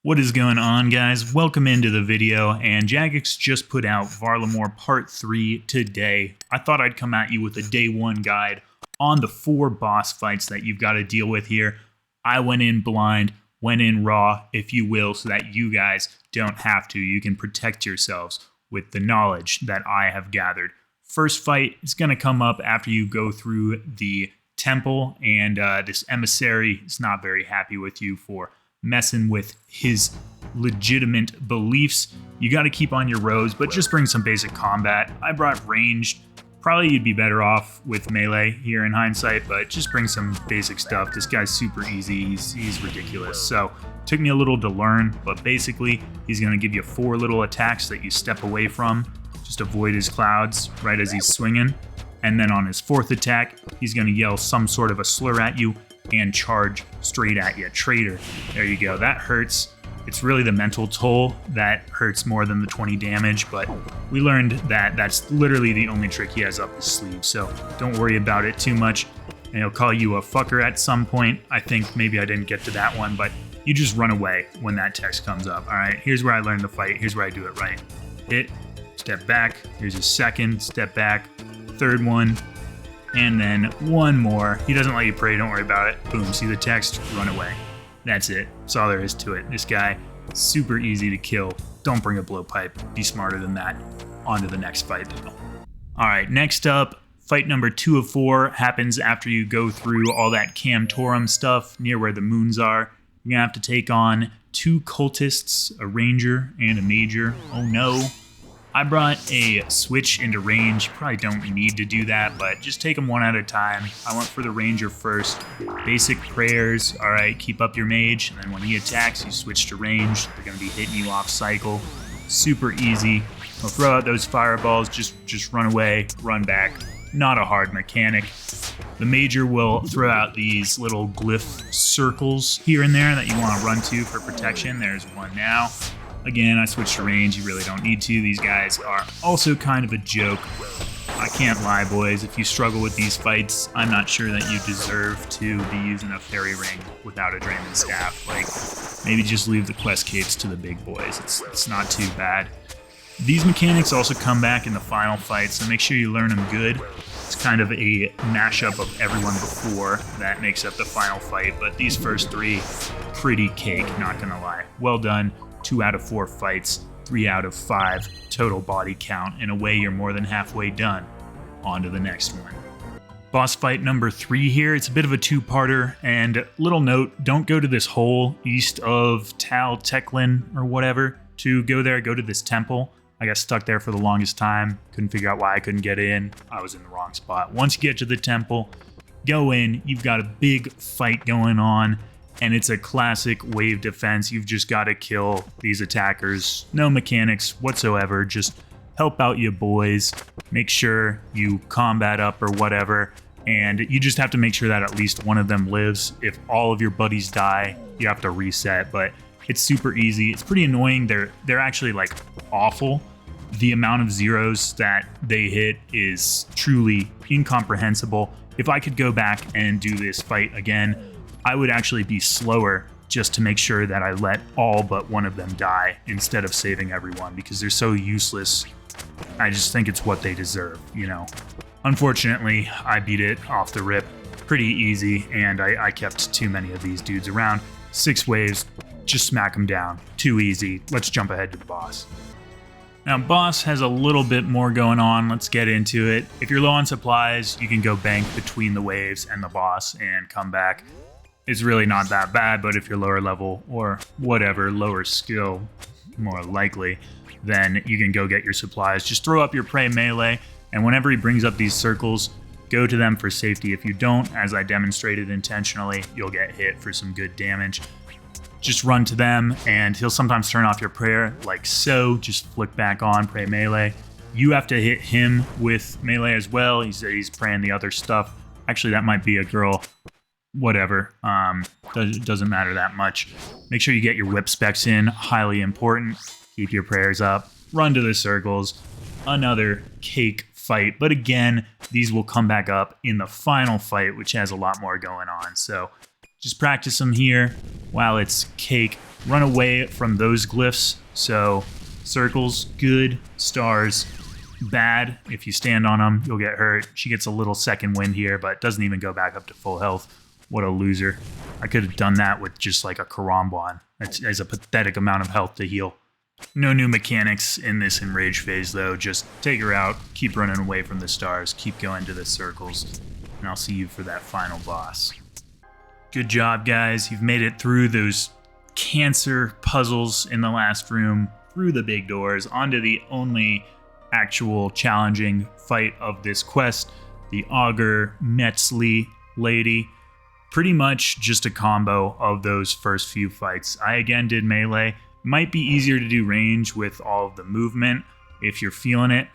What is going on, guys? Welcome into the video, and Jagex just put out Varlamore Part 3 today. I thought I'd come at you with a day one guide on the 4 boss fights that you've got to deal with here. I went in blind, went in raw, if you will, so that you guys don't have to. You can protect yourselves with the knowledge that I have gathered. First fight is going to come up after you go through the temple, and this emissary is not very happy with you for messing with his legitimate beliefs. You got to keep on your rows, but just bring some basic combat. I brought ranged. Probably you'd be better off with melee here in hindsight, but just bring some basic stuff. This guy's super easy. He's ridiculous. So took me a little to learn, but basically he's going to give you 4 little attacks that you step away from. Just avoid his clouds right as he's swinging. And then on his 4th attack, he's going to yell some sort of a slur at you and charge straight at you. Traitor. There you go. That hurts. It's really the mental toll that hurts more than the 20 damage, but we learned that that's literally the only trick he has up his sleeve, so don't worry about it too much. And he'll call you a fucker at some point. I think maybe I didn't get to that one, but you just run away when that text comes up. All right, here's where I learned to fight. Here's where I do it right. Hit, step back. Here's his 2nd, step back. 3rd one. And then 1 more. He doesn't let you pray, don't worry about it. Boom, see the text, run away. That's it. That's all there is to it. This guy, super easy to kill. Don't bring a blowpipe. Be smarter than that. On to the next fight, though. All right, next up, fight number 2 of 4 happens after you go through all that Camtorum stuff near where the moons are. You're gonna have to take on 2 cultists, a ranger and a major. Oh no. I brought a switch into range. Probably don't need to do that, but just take them one at a time. I went for the ranger first. Basic prayers. All right, keep up your mage. And then when he attacks, you switch to range. They're going to be hitting you off cycle. Super easy. They'll throw out those fireballs. Just run away, run back. Not a hard mechanic. The major will throw out these little glyph circles here and there that you want to run to for protection. There's one now. Again, I switched to range. You really don't need to. These guys are also kind of a joke. I can't lie, boys. If you struggle with these fights, I'm not sure that you deserve to be using a fairy ring without a Draymond staff. Like, maybe just leave the quest capes to the big boys. It's not too bad. These mechanics also come back in the final fight, so make sure you learn them good. It's kind of a mashup of everyone before that makes up the final fight, but these first 3, pretty cake, not gonna lie. Well done. 2 out of 4 fights, 3 out of 5 total body count. In a way, you're more than halfway done. On to the next one. Boss fight number 3 here. It's a bit of a 2-parter, and little note, don't go to this hole east of Tal Teklin or whatever. To go there, go to this temple. I got stuck there for the longest time. Couldn't figure out why I couldn't get in. I was in the wrong spot. Once you get to the temple, go in. You've got a big fight going on. And it's a classic wave defense. You've just got to kill these attackers. No mechanics whatsoever. Just help out your boys. Make sure you combat up or whatever. And you just have to make sure that at least one of them lives. If all of your buddies die, you have to reset. But it's super easy. It's pretty annoying. They're actually like awful. The amount of zeros that they hit is truly incomprehensible. If I could go back and do this fight again, I would actually be slower just to make sure that I let all but one of them die instead of saving everyone because they're so useless. I just think it's what they deserve, you know. Unfortunately, I beat it off the rip pretty easy, and I kept too many of these dudes around. 6 waves, just smack them down. Too easy. Let's jump ahead to the boss. Now, boss has a little bit more going on. Let's get into it. If you're low on supplies, you can go bank between the waves and the boss and come back. It's really not that bad, but if you're lower level or whatever, lower skill, more likely, then you can go get your supplies. Just throw up your prey melee, and whenever he brings up these circles, go to them for safety. If you don't, as I demonstrated intentionally, you'll get hit for some good damage. Just run to them, and he'll sometimes turn off your prayer, like so. Just flick back on, pray melee. You have to hit him with melee as well. He's praying the other stuff. Actually, that might be a girl. Whatever, doesn't matter that much. Make sure you get your whip specs in, highly important. Keep your prayers up, run to the circles. Another cake fight, but again, these will come back up in the final fight, which has a lot more going on. So Just practice them here while it's cake. Run away from those glyphs. So circles, good. Stars, bad. If you stand on them, you'll get hurt. She gets a little second wind here, but doesn't even go back up to full health. What a loser. I could have done that with just like a Karambwan. That's a pathetic amount of health to heal. No new mechanics in this enrage phase though. Just take her out, keep running away from the stars, keep going to the circles, and I'll see you for that final boss. Good job, guys. You've made it through those cancer puzzles in the last room, through the big doors, onto the only actual challenging fight of this quest, the Augur Metzli lady. Pretty much just a combo of those first few fights. I again did melee. Might be easier to do range with all of the movement if you're feeling it,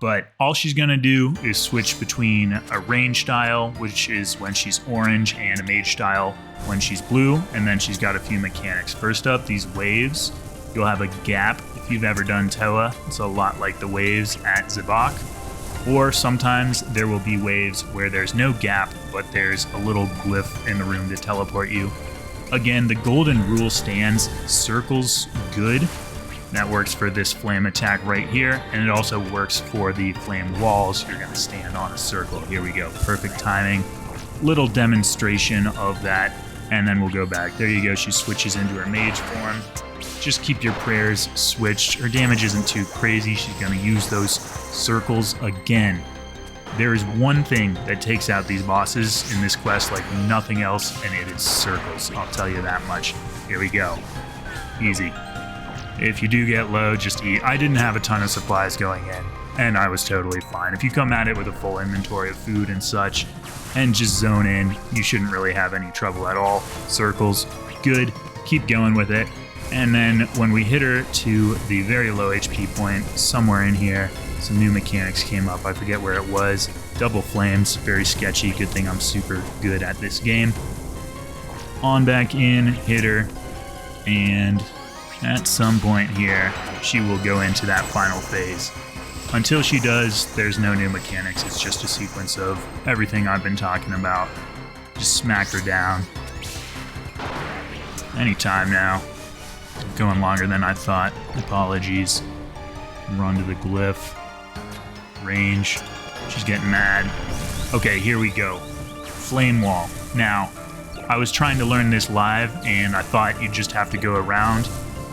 but all she's gonna do is switch between a range style, which is when she's orange, and a mage style when she's blue, and then she's got a few mechanics. First up, these waves. You'll have a gap if you've ever done Toa. It's a lot like the waves at Zabak. Or sometimes there will be waves where there's no gap, but there's a little glyph in the room to teleport you. Again, the golden rule stands. Circles, good. That works for this flame attack right here, and it also works for the flame walls. You're going to stand on a circle. Here we go. Perfect timing. Little demonstration of that, and then we'll go back. There you go. She switches into her mage form. Just keep your prayers switched. Her damage isn't too crazy. She's going to use those circles again. There is one thing that takes out these bosses in this quest like nothing else, and it is circles. I'll tell you that much. Here we go. Easy. If you do get low, just eat. I didn't have a ton of supplies going in, and I was totally fine. If you come at it with a full inventory of food and such, and just zone in, you shouldn't really have any trouble at all. Circles, good. Keep going with it. And then when we hit her to the very low HP point, somewhere in here, some new mechanics came up. I forget where it was. Double flames, very sketchy. Good thing I'm super good at this game. On back in, hit her, and at some point here, she will go into that final phase. Until she does, there's no new mechanics. It's just a sequence of everything I've been talking about. Just smack her down. Anytime now. Going longer than I thought. Apologies. Run to the glyph. Range. She's getting mad. Okay, here we go. Flame wall. Now, I was trying to learn this live, and I thought you'd just have to go around,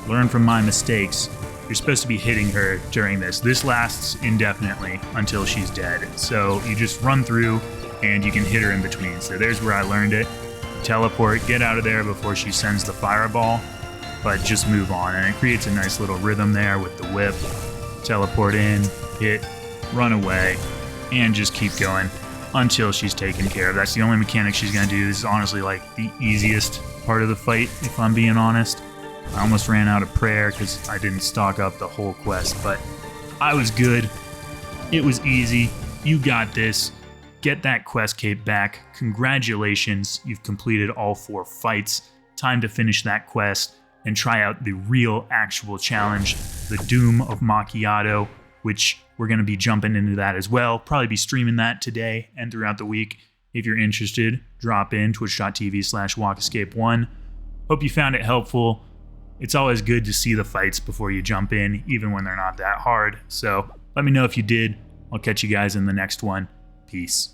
learn from my mistakes. You're supposed to be hitting her during this. This lasts indefinitely until she's dead. So you just run through, and you can hit her in between. So there's where I learned it. Teleport, get out of there before she sends the fireball, but just move on. And it creates a nice little rhythm there with the whip. Teleport in, hit, run away, and just keep going until she's taken care of. That's the only mechanic she's gonna do. This is honestly like the easiest part of the fight, if I'm being honest. I almost ran out of prayer because I didn't stock up the whole quest, but I was good. It was easy. You got this. Get that quest cape back. Congratulations, you've completed all 4 fights. Time to finish that quest and try out the real actual challenge, the Doom of Macchiato, which we're going to be jumping into that as well. Probably be streaming that today and throughout the week. If you're interested, drop in twitch.tv/walkescape1. Hope you found it helpful. It's always good to see the fights before you jump in, even when they're not that hard. So let me know if you did. I'll catch you guys in the next one. Peace.